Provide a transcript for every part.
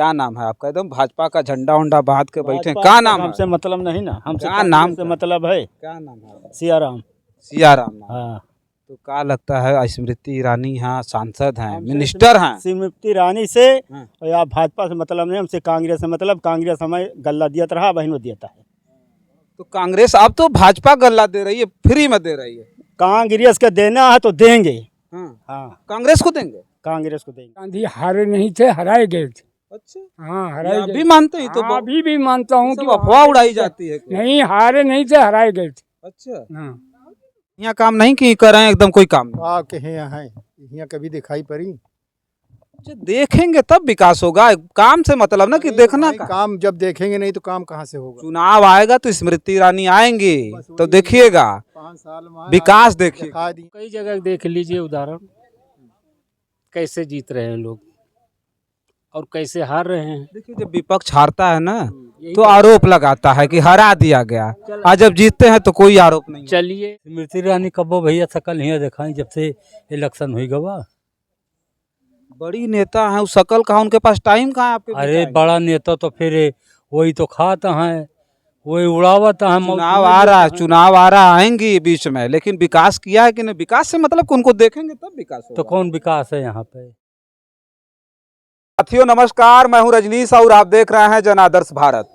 क्या नाम है आपका? एकदम भाजपा का झंडा उंडा बांध के बैठे हैं। भाजपा क्या नाम है? हमसे मतलब नहीं ना, हमसे क्या नाम से क्या? मतलब है क्या नाम है आपका? सियाराम। सियाराम नाम। हाँ, तो क्या लगता है स्मृति ईरानी यहाँ सांसद हैं, हमसे मिनिस्टर हैं? स्मृति ईरानी से हाँ। या भाजपा से मतलब नहीं, हमसे कांग्रेस से मतलब। कांग्रेस हमें गल्ला दिया रहा, बहनों दिया है। तो कांग्रेस अब तो भाजपा गल्ला दे रही है, फ्री में दे रही है। कांग्रेस का देना है तो देंगे। हाँ। हाँ, कांग्रेस को देंगे? कांग्रेस को देंगे। गांधी हारे नहीं थे, हराए गए थे। अच्छा, हाँ, ये हराए आप गए भी थे। मानते हैं? तो हाँ, अभी भी मानता हूँ सब कि अफवाह उड़ाई जाती है क्या? नहीं, हारे नहीं थे, हराए गए थे। अच्छा, हाँ। यहाँ काम नहीं की कर रहे हैं, एकदम कोई काम नहीं। आप कहे यहाँ यहाँ कभी दिखाई पड़ी? अच्छा, देखेंगे तब विकास होगा। काम से मतलब ना कि अरे देखना भाई, का। काम जब देखेंगे नहीं तो काम कहाँ से होगा? चुनाव आएगा तो स्मृति ईरानी आएंगी, बस तो वही देखिएगा 5 साल में विकास देखिए। दिखा दी। कई जगह देख लीजिए उदाहरण, कैसे जीत रहे हैं लोग और कैसे हार रहे हैं। देखिए, जब विपक्ष हारता है ना यही तो आरोप लगाता है कि हरा दिया गया, और जब जीतते हैं तो कोई आरोप नहीं। चलिए, स्मृति ईरानी कब्बो भैया शकल नहीं दिखाई जब से इलेक्शन हुई गवा। बड़ी नेता है, उस शकल कहाँ, उनके पास टाइम कहाँ है आपके? अरे बड़ा नेता तो फिर वही तो खाता है, वही उड़ावत है। चुनाव आ रहा है, चुनाव आ रहा, आएंगी बीच में, लेकिन विकास किया है कि नहीं? विकास से मतलब कि उनको देखेंगे तब विकास तो होगा। कौन विकास है यहाँ पे? साथियों नमस्कार, मैं हूं रजनीश और आप देख रहे हैं जन आदर्श भारत।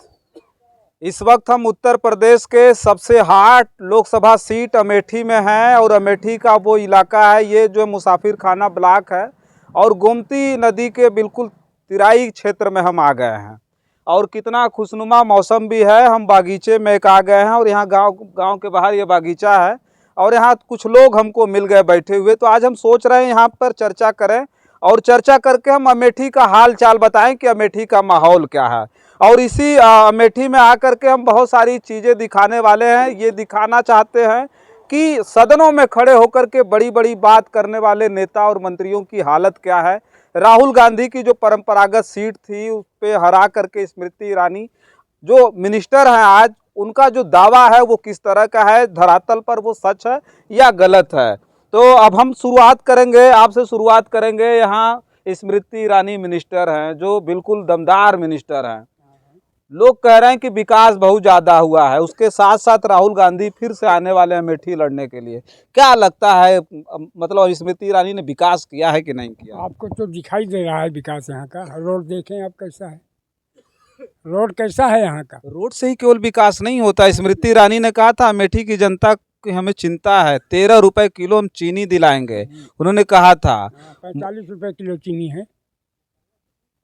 इस वक्त हम उत्तर प्रदेश के सबसे हॉट लोकसभा सीट अमेठी में हैं और अमेठी का वो इलाका है, ये जो मुसाफिर खाना ब्लॉक है और गोमती नदी के बिल्कुल तिराई क्षेत्र में हम आ गए हैं। और कितना खुशनुमा मौसम भी है। हम बागीचे में एक आ गए हैं और यहाँ गांव के बाहर ये बागीचा है और यहाँ कुछ लोग हमको मिल गए बैठे हुए। तो आज हम सोच रहे हैं यहाँ पर चर्चा करें और चर्चा करके हम अमेठी का हाल चाल बताएं कि अमेठी का माहौल क्या है। और इसी अमेठी में आकर के हम बहुत सारी चीज़ें दिखाने वाले हैं। ये दिखाना चाहते हैं कि सदनों में खड़े होकर के बड़ी बड़ी बात करने वाले नेता और मंत्रियों की हालत क्या है। राहुल गांधी की जो परंपरागत सीट थी उस पर हरा करके स्मृति ईरानी जो मिनिस्टर हैं आज, उनका जो दावा है वो किस तरह का है, धरातल पर वो सच है या गलत है। तो अब हम शुरुआत करेंगे, आपसे शुरुआत करेंगे। यहाँ स्मृति ईरानी मिनिस्टर हैं जो बिल्कुल दमदार मिनिस्टर हैं। लोग कह रहे हैं कि विकास बहुत ज़्यादा हुआ है, उसके साथ साथ राहुल गांधी फिर से आने वाले हैं अमेठी लड़ने के लिए। क्या लगता है, मतलब स्मृति ईरानी ने विकास किया है कि नहीं किया? आपको तो दिखाई दे रहा है विकास यहाँ का। रोड देखें आप कैसा है, रोड कैसा है यहाँ का। रोड से ही केवल विकास नहीं होता। स्मृति ईरानी ने कहा था अमेठी की जनता की हमें चिंता है, 13 रुपए किलो हम चीनी दिलाएंगे, उन्होंने कहा था। 45 रुपए किलो चीनी है।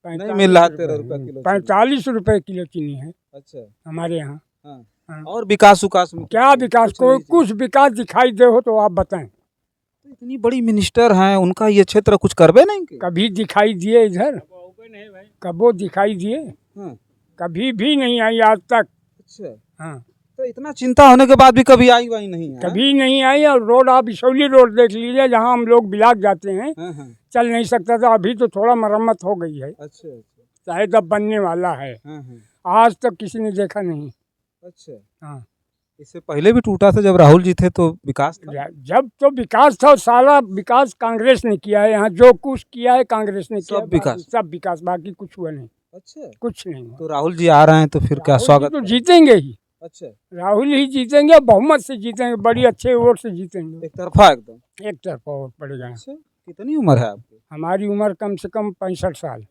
नहीं मिल रहा 13 रुपए किलो। 45 रुपए किलो चीनी है अच्छा, हमारे यहाँ। हाँ। हाँ। और विकास उकास में क्या विकास, कोई नहीं कुछ विकास दिखाई दे हो तो आप बताएं। तो इतनी बड़ी मिनिस्टर हैं, उनका ये क्षेत्र कुछ करबे नहीं किया? कभी दिखाई दिए इधर, कबो दिखाई दिए, हाँ। कभी भी नहीं आई आज तक। अच्छा, हाँ, तो इतना चिंता होने के बाद भी कभी आई वाई नहीं है? कभी नहीं आई। और रोड आप इसौली रोड देख लीजिए, जहाँ हम लोग बिलाक जाते हैं, हाँ, हाँ। चल नहीं सकता था। अभी तो थोड़ा मरम्मत हो गई है, अच्छा, शायद अब बनने वाला है। हाँ, हाँ। आज तक किसी ने देखा नहीं। अच्छा, हाँ, इससे पहले भी टूटा था जब राहुल जी थे तो विकास था। जब तो विकास था, सारा विकास कांग्रेस ने किया है। यहाँ जो कुछ किया है कांग्रेस ने किया, सब विकास। सब विकास, बाकी कुछ हुआ नहीं, अच्छा, कुछ नहीं हुआ। तो राहुल जी आ रहे हैं तो फिर क्या राहुल जी स्वागत तो करें? जीतेंगे ही, अच्छा, राहुल ही जीतेंगे, बहुमत से जीतेंगे, बड़ी अच्छे वोट से जीतेंगे। एक तरफा एकदम। एक तरफा वोट पड़ेगा। अच्छा, कितनी उम्र है आपकी? हमारी उम्र कम से कम 65 साल।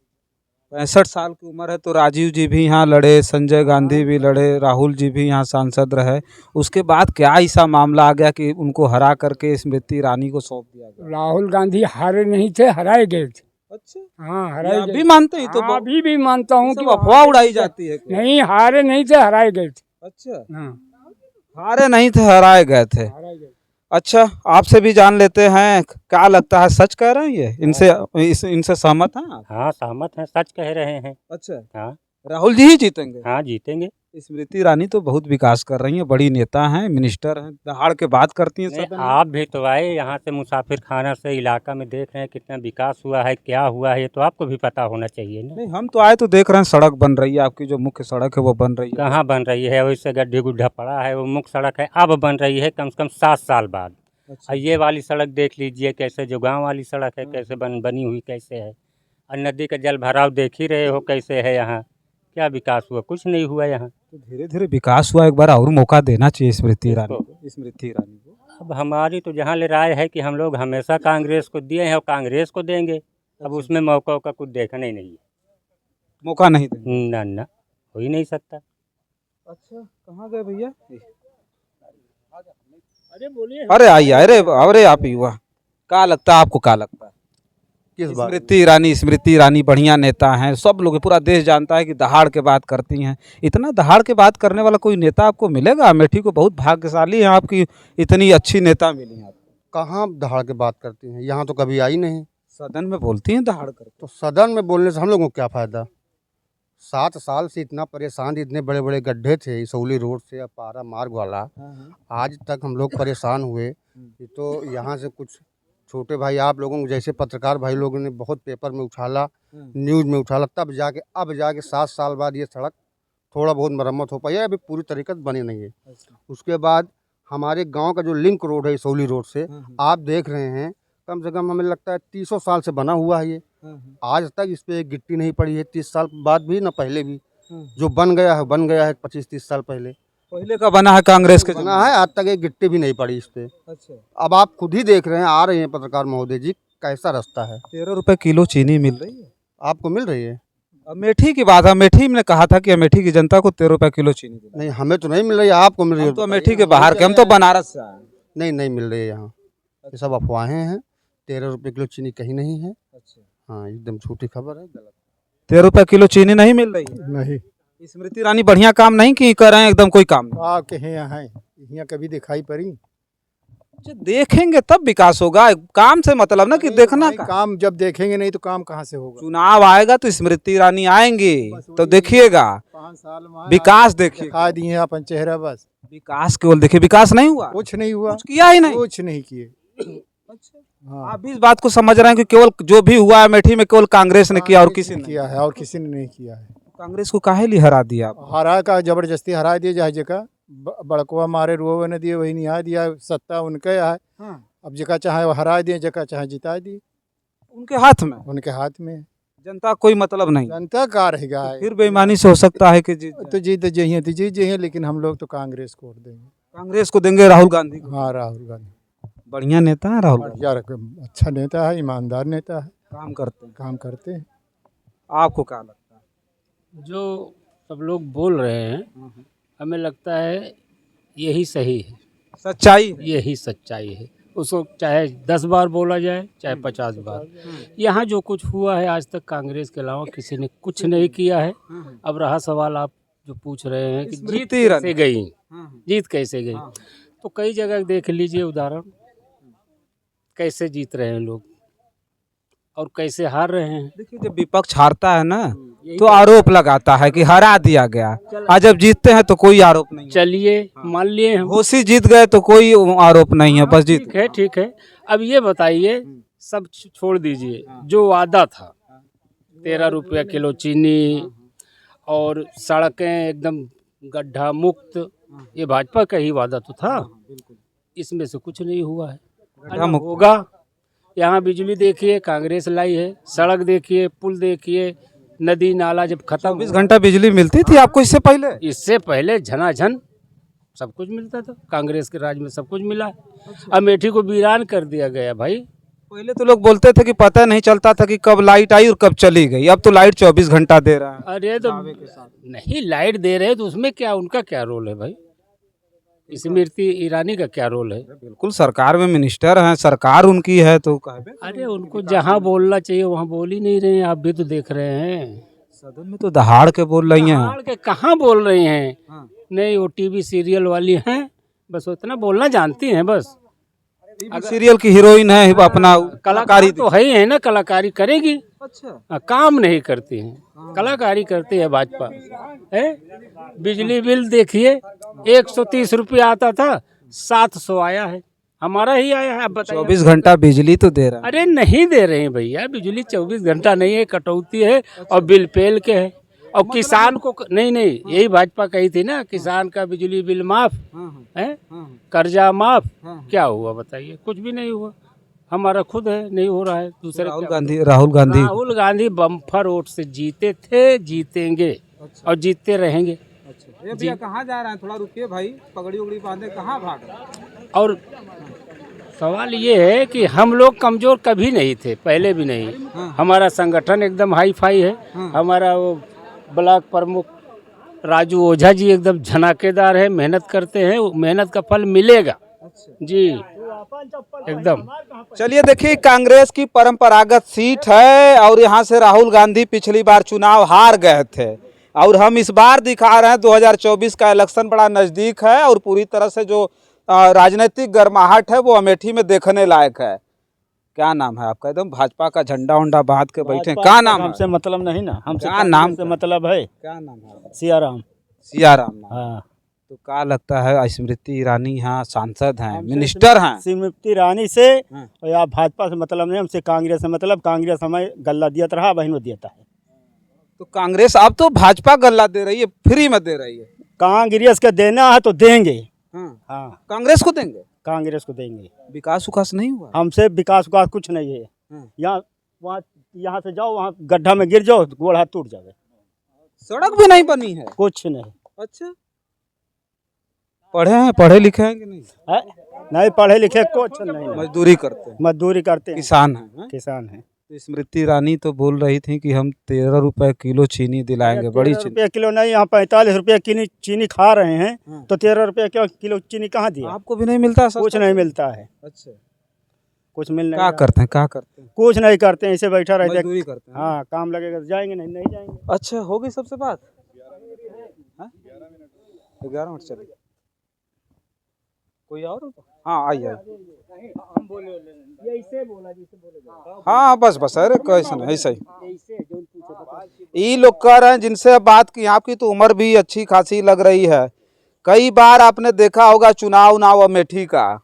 65 साल की उम्र है। तो राजीव जी भी यहाँ लड़े, संजय गांधी भी लड़े, राहुल जी भी यहाँ सांसद रहे। उसके बाद क्या ऐसा मामला आ गया कि उनको हरा करके स्मृति ईरानी को सौंप दिया गया? राहुल गांधी हारे नहीं थे, हराए गए थे। अच्छा, हाँ, ये हराए आप गए भी मानते हैं? तो हाँ, अभी भी मानता हूँ सब कि अफवाह उड़ाई जाती है क्या? नहीं, हारे नहीं थे, हराए गए थे। अच्छा, हाँ, हारे नहीं थे, हराए गए थे। हराए गए। अच्छा, आपसे भी जान लेते हैं, क्या लगता है, सच कह रहे हैं ये? इनसे सहमत हैं आप? हाँ, सहमत हैं, सच कह रहे हैं। अच्छा, हाँ, राहुल जी ही जीतेंगे? हाँ जीतेंगे। स्मृति ईरानी तो बहुत विकास कर रही हैं, बड़ी नेता हैं, मिनिस्टर हैं, दहाड़ के बात करती हैं नहीं, सदन में। आप भी तो आए यहाँ से मुसाफिर खाना से, इलाका में देख रहे हैं कितना विकास हुआ है, क्या हुआ है, ये तो आपको भी पता होना चाहिए ना। नहीं, हम तो आए तो देख रहे हैं सड़क बन रही है, आपकी जो मुख्य सड़क है वो बन रही है। कहाँ बन रही है? वैसे गड्ढे गुड्ढा पड़ा है, वो मुख्य सड़क है अब बन रही है कम से कम 7 साल बाद। अच्छा, और ये वाली सड़क देख लीजिए कैसे, जो गांव वाली सड़क है कैसे बनी हुई कैसे है। और नदी का जल भराव देख ही रहे हो कैसे है यहाँ। क्या विकास हुआ? कुछ नहीं हुआ यहाँ। तो धीरे धीरे विकास हुआ, एक बार और मौका देना चाहिए स्मृति ईरानी को। स्मृति ईरानी को अब हमारी तो जहाँ ले राय है कि हम लोग हमेशा कांग्रेस को दिए हैं और कांग्रेस को देंगे। अब उसमें मौका का कुछ देखना ही नहीं है। मौका नहीं देंगे। ना ना, हो ही नहीं सकता। अच्छा, कहाँ गए भैया? अरे बोलिए। अरे आइए, अरे आप युवा, क्या लगता है आपको, क्या लगता है किस बात? स्मृति ईरानी बढ़िया नेता हैं, सब लोग, पूरा देश जानता है कि दहाड़ के बात करती हैं। इतना दहाड़ के बात करने वाला कोई नेता आपको मिलेगा? अमेठी को बहुत भाग्यशाली है आपकी, इतनी अच्छी नेता मिली आप। कहाँ दहाड़ के बात करती हैं? यहाँ तो कभी आई नहीं। सदन में बोलती हैं दहाड़ करके। तो सदन में बोलने से हम लोगों को क्या फ़ायदा? 7 साल से इतना परेशान, इतने बड़े बड़े गड्ढे थे इसौली रोड से अपारा मार्ग वाला, आज तक हम लोग परेशान हुए। ये तो यहाँ से कुछ छोटे भाई आप लोगों को जैसे पत्रकार भाई लोगों ने बहुत पेपर में उछाला, न्यूज़ में उछाला, तब जाके अब जाके 7 साल बाद ये सड़क थोड़ा बहुत मरम्मत हो पाई है। अभी पूरी तरीके से बनी नहीं है। उसके बाद हमारे गांव का जो लिंक रोड है इसौली रोड से, आप देख रहे हैं, कम से कम हमें लगता है 300 साल से बना हुआ है ये। आज तक इस पर एक गिट्टी नहीं पड़ी है, 30 साल बाद भी ना पहले भी। जो बन गया है 25-30 साल पहले पहले का बना है, कांग्रेस के बना है, आज तक एक गिट्टी भी नहीं पड़ी इस पे। अच्छा, अब आप खुद ही देख रहे हैं, आ रहे हैं पत्रकार महोदय जी, कैसा रास्ता है। 13 रुपए किलो चीनी मिल रही है आपको मिल रही है? अमेठी की बात है। अमेठी में कहा था कि अमेठी की जनता को 13 रुपए किलो चीनी दिलाएं। नहीं, हमें तो नहीं मिल रही है, आपको मिल रही है। हम तो अमेठी के बाहर के, हम तो बनारस से आए हैं। नहीं, नहीं मिल रही है यहाँ, ये सब अफवाहें हैं। 13 रुपये किलो चीनी कहीं नहीं है। हाँ, एकदम झूठी खबर है, गलत। 13 रुपए किलो चीनी नहीं मिल रही है। नहीं, स्मृति ईरानी बढ़िया काम नहीं की कर रहे हैं, एकदम कोई काम नहीं। आप कहे यहाँ यहाँ कभी दिखाई पड़ी? अच्छा, देखेंगे तब विकास होगा, काम से मतलब ना कि देखना नहीं, का। काम जब देखेंगे नहीं तो काम कहाँ से होगा? चुनाव आएगा तो स्मृति ईरानी आएंगे तो देखिएगा 5 साल में विकास। देखिए दिखा दिए अपन चेहरा, बस विकास केवल देखिए, विकास नहीं हुआ, कुछ नहीं हुआ, कुछ किया ही नहीं। कुछ नहीं किए। हाँ, आप भी इस बात को समझ रहे हैं कि केवल जो भी हुआ है अमेठी में केवल कांग्रेस ने किया और किसी ने किया है, और किसी ने नहीं किया है। कांग्रेस को काहे लिए हरा दिया आप? हरा का जबरदस्ती हरा दिए, जहाँ जगह बड़कुआ मारे रुआ ने दिए वही निहा दिया, सत्ता उनके है। अब जगह चाहे वो हरा दिए, जगह चाहे जिता दिए, उनके हाथ में, उनके हाथ में। जनता कोई मतलब नहीं। जनता का रहेगा, फिर बेईमानी से हो सकता है कि तो जीत जाइए तो जीत जाइए, लेकिन हम लोग तो कांग्रेस को वोट देंगे। कांग्रेस को देंगे, राहुल गांधी को। हाँ, राहुल गांधी बढ़िया नेता है राहुल गांधी, यार अच्छा नेता है, ईमानदार नेता है, काम करते हैं। काम करते हैं। आपको क्या लगता है? जो सब लोग बोल रहे हैं, हमें लगता है यही सही है, सच्चाई है। यही सच्चाई है। उसको चाहे 10 बार बोला जाए, चाहे 50 बार। यहाँ जो कुछ हुआ है आज तक कांग्रेस के अलावा किसी ने कुछ नहीं किया है। अब रहा सवाल आप जो पूछ रहे हैं कि जीत स्मृति ईरानी। कैसे गई, जीत कैसे गई, तो कई जगह देख लीजिए उदाहरण, कैसे जीत रहे हैं लोग और कैसे हार रहे हैं। देखिए, जब विपक्ष हारता है ना तो आरोप लगाता है कि हरा दिया गया, और जब जीतते हैं तो कोई आरोप नहीं है। चलिए मान लिए हम घोषी जीत गए तो कोई आरोप नहीं है, बस जीत। ठीक है, ठीक है। अब ये बताइए, सब छोड़ दीजिए, जो वादा था 13 रुपया किलो चीनी और सड़कें एकदम गड्ढा मुक्त, ये भाजपा का ही वादा तो था। इसमें से कुछ नहीं हुआ है। गड्ढा मुक्त होगा। यहाँ बिजली देखिए कांग्रेस लाई है, सड़क देखिए, पुल देखिए, नदी नाला जब खत्म 24 घंटा बिजली मिलती थी आपको इससे पहले? झनाझन सब कुछ मिलता था। कांग्रेस के राज में सब कुछ मिला। अमेठी को वीरान कर दिया गया भाई। पहले तो लोग बोलते थे कि पता नहीं चलता था कि कब लाइट आई और कब चली गई, अब तो लाइट 24 घंटा दे रहा है। अरे तो नहीं, लाइट दे रहे तो उसमें क्या, उनका क्या रोल है भाई? स्मृति ईरानी का क्या रोल है? बिल्कुल, सरकार में मिनिस्टर हैं, सरकार उनकी है तो कहबे। अरे उनको जहाँ बोलना चाहिए वहाँ बोल ही नहीं रहे हैं। आप भी तो देख रहे हैं, सदन में तो दहाड़ के बोल रही हैं। दहाड़ के कहाँ बोल रही हैं? नहीं, वो टीवी सीरियल वाली हैं, बस उतना बोलना जानती हैं बस। सीरियल की हीरोइन है, अपना कलाकारी तो है ही है ना, कलाकारी करेगी। अच्छा, काम नहीं करती हैं, कलाकारी करती है भाजपा है। बिजली बिल देखिए, 130 रुपया आता था, 700 आया है, हमारा ही आया है। अब बताइए, 24 घंटा बिजली तो दे रहा है। अरे नहीं दे रहे हैं भैया, बिजली 24 घंटा नहीं है, कटौती है और बिल पेल के है। और किसान को नहीं, यही भाजपा कही थी ना, किसान का बिजली बिल माफ है, कर्जा माफ। क्या हुआ बताइए? कुछ भी नहीं हुआ। हमारा खुद है, नहीं हो रहा है। दूसरे राहुल क्या गांधी राहुल गांधी राहुल गांधी बम्पर वोट से जीते थे, जीतेंगे और जीतते रहेंगे। ये भैया कहाँ जा रहे हैं? थोड़ा रुकिए भाई, पगड़ी उगड़ी बांधे कहाँ भाग रहे हैं? और सवाल ये है कि हम लोग कमजोर कभी नहीं थे, पहले भी नहीं। हमारा संगठन एकदम हाई फाई है। हमारा वो ब्लॉक प्रमुख राजू ओझा जी एकदम झनाकेदार है, मेहनत करते हैं, मेहनत का फल मिलेगा जी एकदम। चलिए देखिए, कांग्रेस की परंपरागत सीट है और यहाँ से राहुल गांधी पिछली बार चुनाव हार गए थे और हम इस बार दिखा रहे हैं 2024 का इलेक्शन बड़ा नज़दीक है और पूरी तरह से जो राजनीतिक गर्माहट है वो अमेठी में देखने लायक है। क्या नाम है आपका? एकदम भाजपा का झंडा उंडा बांध के बैठे, क्या नाम है? हमसे मतलब नहीं ना, हमसे क्या नाम से मतलब है। क्या नाम है? सियाराम। सियाराम नाम। हाँ, तो क्या लगता है स्मृति ईरानी यहाँ सांसद हैं, मिनिस्टर हैं? स्मृति ईरानी से हाँ। या भाजपा से मतलब नहीं, हमसे कांग्रेस से मतलब। कांग्रेस हमें गल्ला दिया रहा, बहन में देता है। तो कांग्रेस अब तो भाजपा गल्ला दे रही है, फ्री में दे रही है। कांग्रेस का देना है तो देंगे। हाँ, कांग्रेस को देंगे, कांग्रेस को देंगे। विकास उकास नहीं हुआ। हमसे विकास उकास कुछ नहीं है। यहाँ वहाँ यहाँ से जाओ, वहाँ गड्ढा में गिर जाओ, गोड़ हाथ टूट जावे। सड़क भी नहीं बनी है। कुछ नहीं अच्छा, पढ़े हैं, पढ़े लिखे हैं कि नहीं? है। नहीं पढ़े लिखे कुछ नहीं है। मजदूरी करते हैं, मजदूरी करते हैं, किसान हैं। किसान हैं। तो स्मृति ईरानी तो बोल रही थी कि हम 13 रुपए किलो चीनी दिलाएंगे, बड़ी 13 चीनी। रुपये किलो नहीं, यहाँ 45 रुपये चीनी खा रहे हैं, तो 13 रुपये किलो चीनी कहाँ दिया? आपको भी नहीं मिलता? कुछ नहीं मिलता है। अच्छा, कुछ मिल नहीं क्या रहा। करते हैं, क्या करते हैं? कुछ नहीं करते हैं, ऐसे बैठा रहते हैं। मजदूरी करते हैं। हाँ, काम लगेगा तो जाएंगे, नहीं नहीं जाएंगे। अच्छा, हो गई सबसे बात। 11 मिनट चलिए, कोई और? हाँ आइए। हाँ बस बस, अरे कैसे नहीं, ऐसा ही। ये लोग कह रहे हैं जिनसे बात की, आपकी तो उम्र भी अच्छी खासी लग रही है, कई बार आपने देखा होगा चुनाव उनाव अमेठी का।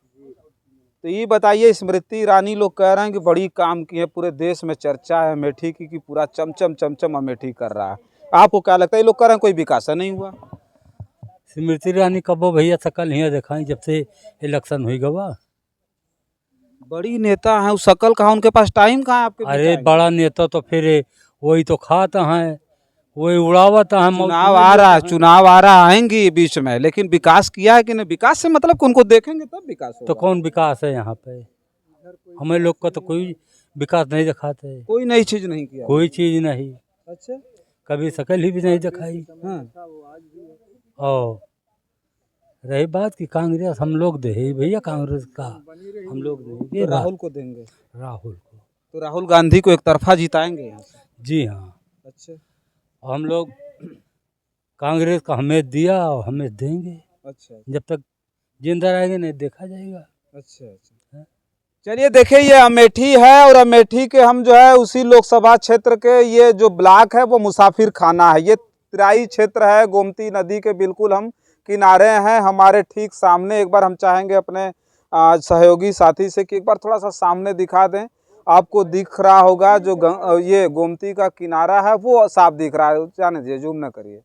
तो ये बताइए, स्मृति ईरानी लोग कह रहे हैं कि बड़ी काम की है, पूरे देश में चर्चा है अमेठी की कि पूरा चमचम चमचम अमेठी कर रहा है। आपको क्या लगता है? ये लोग कह रहे हैं कोई विकास नहीं हुआ। स्मृति ईरानी कबो भैया शकल नहीं दिखाई जब से इलेक्शन हुई गवा। बड़ी नेता है, उस शकल कहाँ, उनके पास टाइम कहाँ है आपके? अरे बड़ा नेता तो फिर वही तो खाता है, वही उड़ावत है। चुनाव आ रहा है, चुनाव आ रहा, आएंगी बीच में, लेकिन विकास किया है कि नहीं? विकास से मतलब उनको देखेंगे तब विकास होगा। तो कौन विकास है यहाँ पे? हमें लोग का तो कोई विकास नहीं दिखाते, कोई नई चीज नहीं किया। कोई चीज नहीं, अच्छा, कभी शकल ही भी नहीं दिखाई। और रही बात कि कांग्रेस हम लोग दे भैया, कांग्रेस का हम लोग दे तो राहुल को देंगे। राहुल को तो राहुल गांधी को एक तरफा जिताएंगे यहाँ से? जी हाँ। अच्छा, हम लोग कांग्रेस का हमें दिया और हमें देंगे, अच्छा, जब तक जिंदा रहेंगे नहीं देखा जाएगा। अच्छा, अच्छा। चलिए देखिए, ये अमेठी है और अमेठी के हम जो है उसी लोकसभा क्षेत्र के, ये जो ब्लॉक है वो मुसाफिर खाना है। ये तराई क्षेत्र है, गोमती नदी के बिल्कुल हम किनारे हैं। हमारे ठीक सामने, एक बार हम चाहेंगे अपने सहयोगी साथी से कि एक बार थोड़ा सा सामने दिखा दें। आपको दिख रहा होगा जो ये गोमती का किनारा है वो साफ दिख रहा है, जाने दीजिए, जूम ना करिए।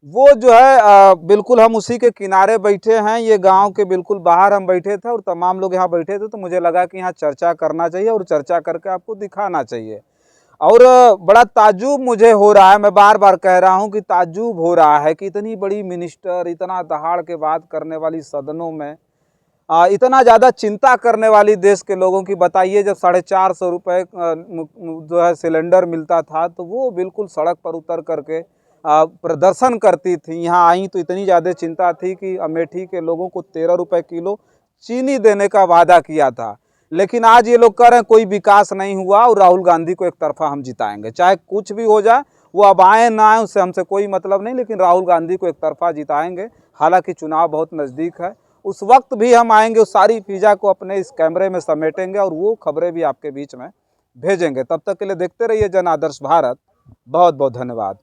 वो जो है बिल्कुल हम उसी के किनारे बैठे हैं। ये गांव के बिल्कुल बाहर हम बैठे थे और तमाम लोग यहाँ बैठे थे, तो मुझे लगा कि यहाँ चर्चा करना चाहिए और चर्चा करके आपको दिखाना चाहिए। और बड़ा ताज्जुब मुझे हो रहा है, मैं बार बार कह रहा हूँ कि ताज्जुब हो रहा है कि इतनी बड़ी मिनिस्टर, इतना दहाड़ के बात करने वाली सदनों में इतना ज़्यादा चिंता करने वाली देश के लोगों की। बताइए, जब 450 रुपये जो है सिलेंडर मिलता था तो वो बिल्कुल सड़क पर उतर करके प्रदर्शन करती थी। यहाँ आई तो इतनी ज़्यादा चिंता थी कि अमेठी के लोगों को 13 रुपये किलो चीनी देने का वादा किया था। लेकिन आज ये लोग कह रहे हैं कोई विकास नहीं हुआ और राहुल गांधी को एक तरफा हम जिताएंगे, चाहे कुछ भी हो जाए। वो अब आए ना आए उससे हमसे कोई मतलब नहीं, लेकिन राहुल गांधी को एक तरफा जिताएंगे। हालांकि चुनाव बहुत नज़दीक है, उस वक्त भी हम आएंगे, उस सारी फिजा को अपने इस कैमरे में समेटेंगे और वो खबरें भी आपके बीच में भेजेंगे। तब तक के लिए देखते रहिए जन आदर्श भारत। बहुत बहुत धन्यवाद।